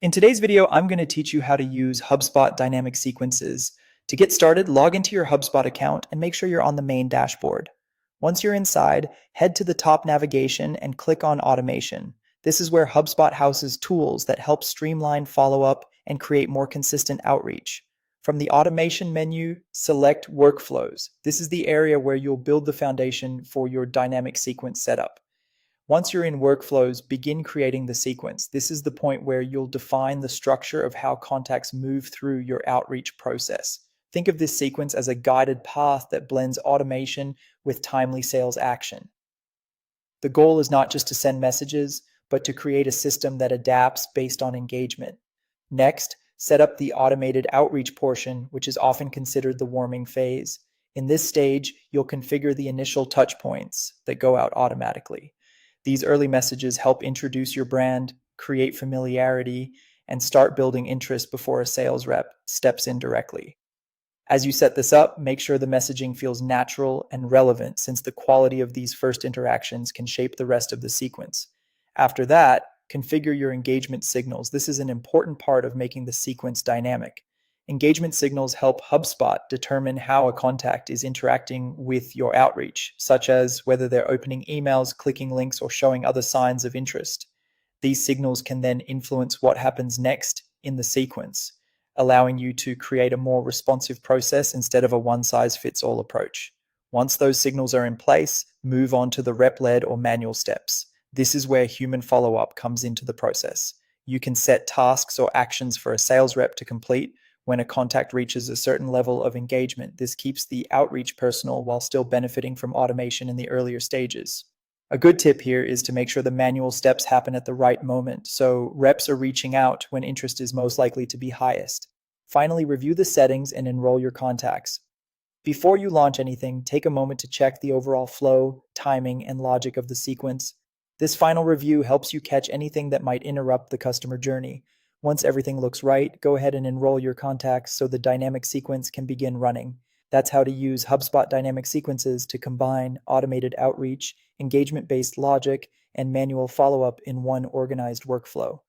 In today's video, I'm going to teach you how to use HubSpot dynamic sequences. To get started, log into your HubSpot account and make sure you're on the main dashboard. Once you're inside, head to the top navigation and click on Automation. This is where HubSpot houses tools that help streamline follow-up and create more consistent outreach. From the Automation menu, select Workflows. This is the area where you'll build the foundation for your dynamic sequence setup. Once you're in workflows, begin creating the sequence. This is the point where you'll define the structure of how contacts move through your outreach process. Think of this sequence as a guided path that blends automation with timely sales action. The goal is not just to send messages, but to create a system that adapts based on engagement. Next, set up the automated outreach portion, which is often considered the warming phase. In this stage, you'll configure the initial touch points that go out automatically. These early messages help introduce your brand, create familiarity, and start building interest before a sales rep steps in directly. As you set this up, make sure the messaging feels natural and relevant, since the quality of these first interactions can shape the rest of the sequence. After that, configure your engagement signals. This is an important part of making the sequence dynamic. Engagement signals help HubSpot determine how a contact is interacting with your outreach, such as whether they're opening emails, clicking links, or showing other signs of interest. These signals can then influence what happens next in the sequence, allowing you to create a more responsive process instead of a one-size-fits-all approach. Once those signals are in place, move on to the rep-led or manual steps. This is where human follow-up comes into the process. You can set tasks or actions for a sales rep to complete. When a contact reaches a certain level of engagement, this keeps the outreach personal while still benefiting from automation in the earlier stages. A good tip here is to make sure the manual steps happen at the right moment, so reps are reaching out when interest is most likely to be highest. Finally, review the settings and enroll your contacts. Before you launch anything, take a moment to check the overall flow, timing, and logic of the sequence. This final review helps you catch anything that might interrupt the customer journey. Once everything looks right, go ahead and enroll your contacts so the dynamic sequence can begin running. That's how to use HubSpot dynamic sequences to combine automated outreach, engagement-based logic, and manual follow-up in one organized workflow.